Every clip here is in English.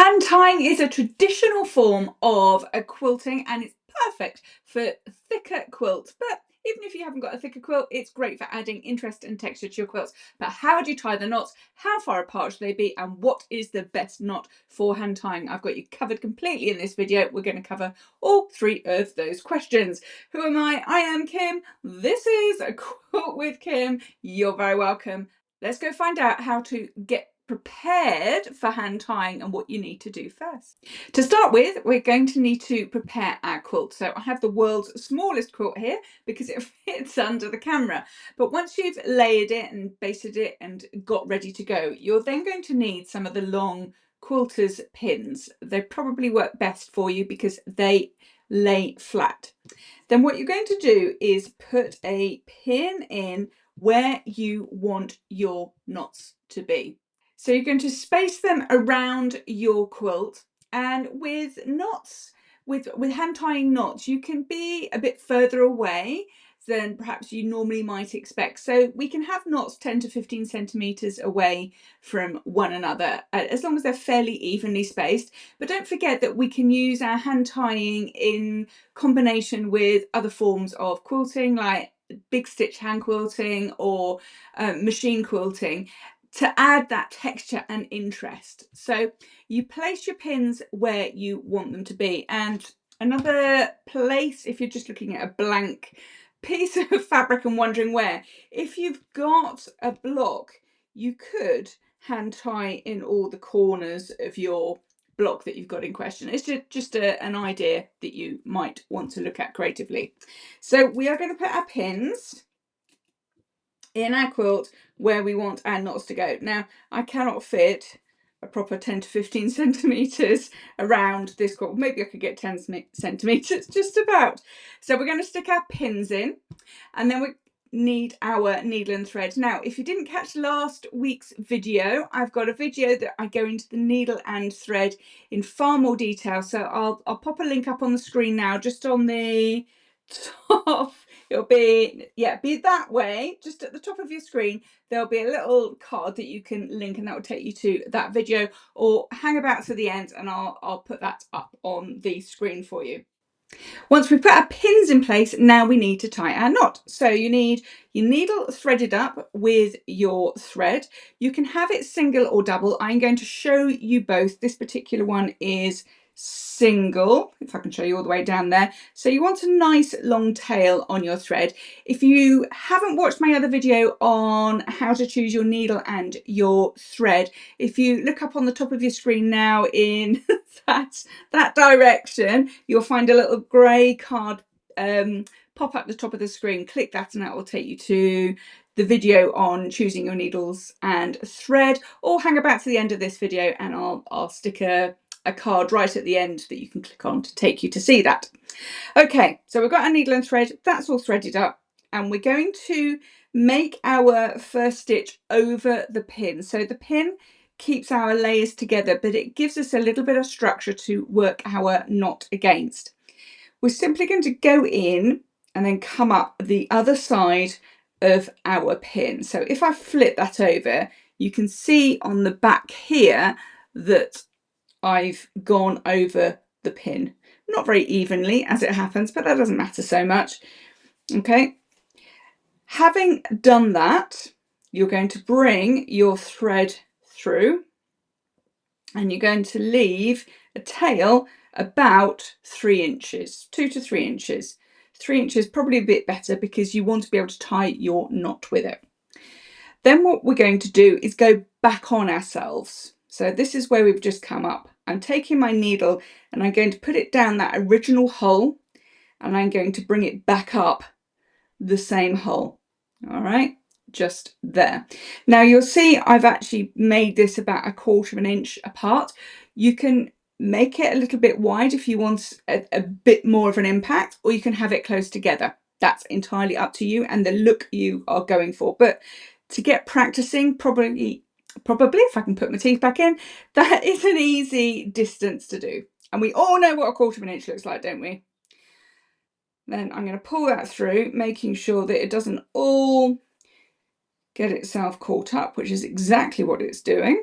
Hand tying is a traditional form of a quilting and it's perfect for thicker quilts. But even if you haven't got a thicker quilt, it's great for adding interest and texture to your quilts. But how do you tie the knots? How far apart should they be? And what is the best knot for hand tying? I've got you covered completely in this video. We're going to cover all three of those questions. Who am I? I am Kim. This is a Quilt with Kim. You're very welcome. Let's go find out how to get prepared for hand tying and what you need to do first. To start with, we're going to need to prepare our quilt. So I have the world's smallest quilt here because it fits under the camera. But once you've layered it and basted it and got ready to go, you're then going to need some of the long quilter's pins. They probably work best for you because they lay flat. Then what you're going to do is put a pin in where you want your knots to be. So you're going to space them around your quilt, and with knots, with hand tying knots, you can be a bit further away than perhaps you normally might expect. So we can have knots 10 to 15 centimeters away from one another, as long as they're fairly evenly spaced. But don't forget that we can use our hand tying in combination with other forms of quilting, like big stitch hand quilting or machine quilting, to add that texture and interest. So you place your pins where you want them to be. And another place, if you're just looking at a blank piece of fabric and wondering where, if you've got a block, you could hand tie in all the corners of your block that you've got in question. It's just an idea that you might want to look at creatively. So we are going to put our pins in our quilt where we want our knots to go. Now, I cannot fit a proper 10 to 15 centimeters around this quilt. Maybe I could get 10 centimeters, just about. So we're going to stick our pins in, and then we need our needle and thread. Now, if you didn't catch last week's video, I've got a video that I go into the needle and thread in far more detail. So I'll pop a link up on the screen now, just on the top. It'll be that way, just at the top of your screen. There'll be a little card that you can link, and that will take you to that video, or hang about to the end and I'll put that up on the screen for you. Once we've put our pins in place, now we need to tie our knot. So you need your needle threaded up with your thread. You can have it single or double. I'm going to show you both. This particular one is single, if I can show you all the way down there. So you want a nice long tail on your thread. If you haven't watched my other video on how to choose your needle and your thread, if you look up on the top of your screen now in that direction, you'll find a little grey card pop up the top of the screen. Click that and that will take you to the video on choosing your needles and thread, or hang about to the end of this video and I'll stick a card right at the end that you can click on to take you to see that. Okay, so we've got our needle and thread, that's all threaded up, and we're going to make our first stitch over the pin. So the pin keeps our layers together, but it gives us a little bit of structure to work our knot against. We're simply going to go in and then come up the other side of our pin. So if I flip that over, you can see on the back here that I've gone over the pin. Not very evenly as it happens, but that doesn't matter so much. Okay, having done that, you're going to bring your thread through and you're going to leave a tail about 3 inches, 2 to 3 inches. 3 inches probably a bit better because you want to be able to tie your knot with it. Then what we're going to do is go back on ourselves. So this is where we've just come up. I'm taking my needle and I'm going to put it down that original hole and I'm going to bring it back up the same hole. All right, just there. Now you'll see I've actually made this about 1/4 of an inch apart. You can make it a little bit wide if you want a bit more of an impact, or you can have it close together. That's entirely up to you and the look you are going for. But to get practicing, probably if I can put my teeth back in, that is an easy distance to do. And we all know what 1/4 of an inch looks like, don't we? Then I'm going to pull that through, making sure that it doesn't all get itself caught up, which is exactly what it's doing.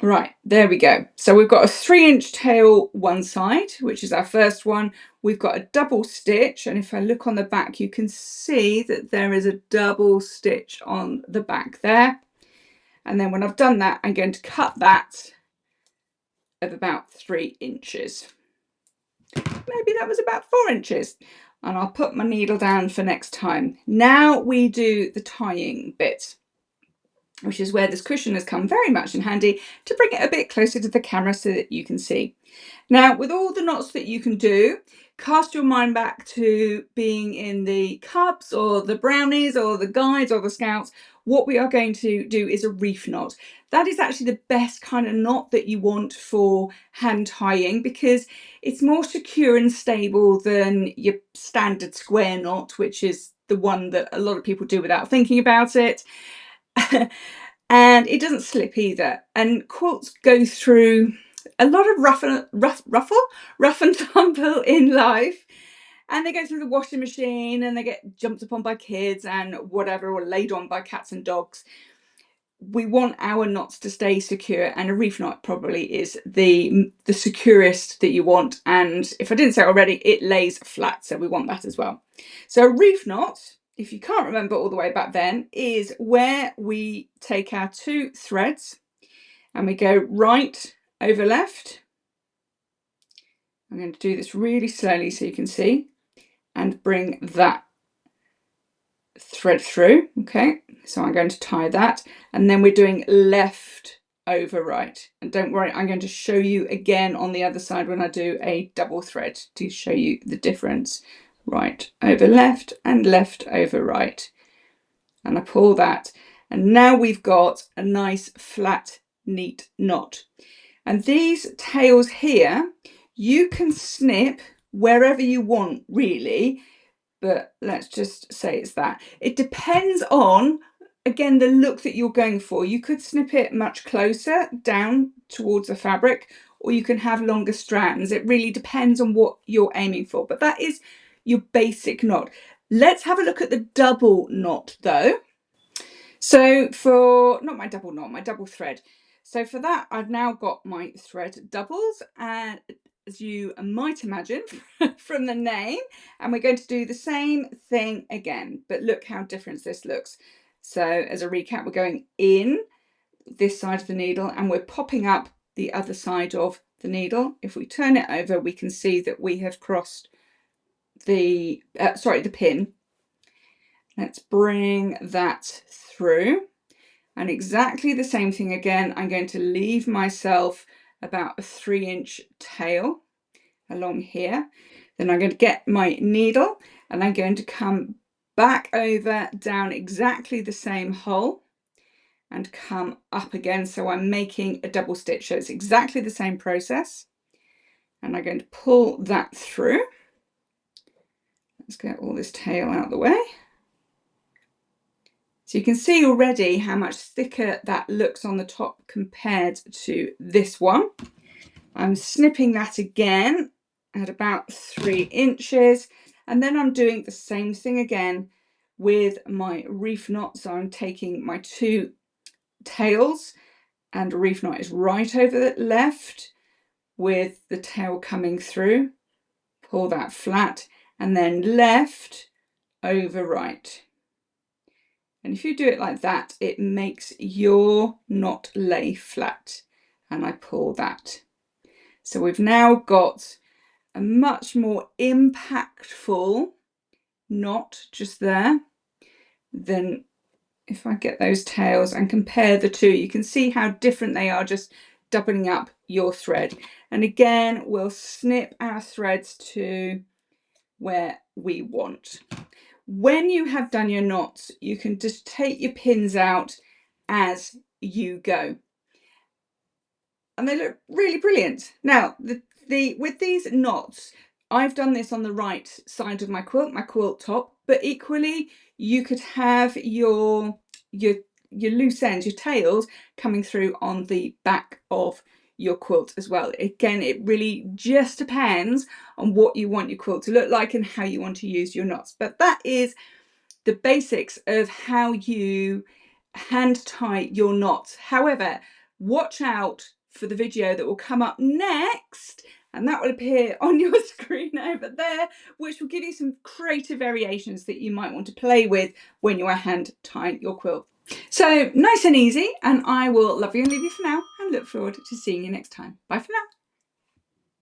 Right, there we go. So we've got a 3-inch tail one side, which is our first one. We've got a double stitch, and if I look on the back, you can see that there is a double stitch on the back there. And then when I've done that, I'm going to cut that of about 3 inches. Maybe that was about 4 inches. And I'll put my needle down for next time. Now we do the tying bit, which is where this cushion has come very much in handy to bring it a bit closer to the camera so that you can see. Now, with all the knots that you can do, cast your mind back to being in the Cubs or the Brownies or the Guides or the Scouts. What we are going to do is a reef knot. That is actually the best kind of knot that you want for hand tying because it's more secure and stable than your standard square knot, which is the one that a lot of people do without thinking about it. And it doesn't slip either. And quilts go through a lot of rough and tumble in life. And they go through the washing machine and they get jumped upon by kids and whatever, or laid on by cats and dogs. We want our knots to stay secure, and a reef knot probably is the securest that you want. And if I didn't say it already, it lays flat, so we want that as well. So a reef knot, if you can't remember all the way back then, is where we take our 2 threads and we go right over left. I'm going to do this really slowly so you can see, and bring that thread through. Okay, so I'm going to tie that, and then we're doing left over right. And don't worry, I'm going to show you again on the other side when I do a double thread to show you the difference. Right over left and left over right. And I pull that, and now we've got a nice flat neat knot. And these tails here, you can snip wherever you want really, but let's just say it's that. It depends on, again, the look that you're going for. You could snip it much closer down towards the fabric, or you can have longer strands. It really depends on what you're aiming for, but that is your basic knot. Let's have a look at the double knot though. So for, not my double knot, my double thread. So for that, I've now got my thread doubles, and as you might imagine from the name, and we're going to do the same thing again, but look how different this looks. So as a recap, we're going in this side of the needle and we're popping up the other side of the needle. If we turn it over, we can see that we have crossed the pin. Let's bring that through, and exactly the same thing again. I'm going to leave myself about a 3-inch tail along here. Then I'm going to get my needle and I'm going to come back over down exactly the same hole and come up again. So I'm making a double stitch. So it's exactly the same process. And I'm going to pull that through. Let's get all this tail out of the way. So you can see already how much thicker that looks on the top compared to this one. I'm snipping that again at about 3 inches, and then I'm doing the same thing again with my reef knot. So I'm taking my 2 tails, and a reef knot is right over the left with the tail coming through. Pull that flat, and then left over right. And if you do it like that, it makes your knot lay flat. And I pull that. So we've now got a much more impactful knot just there. Then if I get those tails and compare the two, you can see how different they are, just doubling up your thread. And again, we'll snip our threads to where we want. When you have done your knots, you can just take your pins out as you go. And they look really brilliant. Now, with these knots, I've done this on the right side of my quilt top, but equally you could have your loose ends, your tails coming through on the back of your quilt as well. Again, it really just depends on what you want your quilt to look like and how you want to use your knots. But that is the basics of how you hand tie your knots. However, watch out for the video that will come up next, and that will appear on your screen over there, which will give you some creative variations that you might want to play with when you are hand tying your quilt. So nice and easy, and I will love you and leave you for now and look forward to seeing you next time. Bye for now.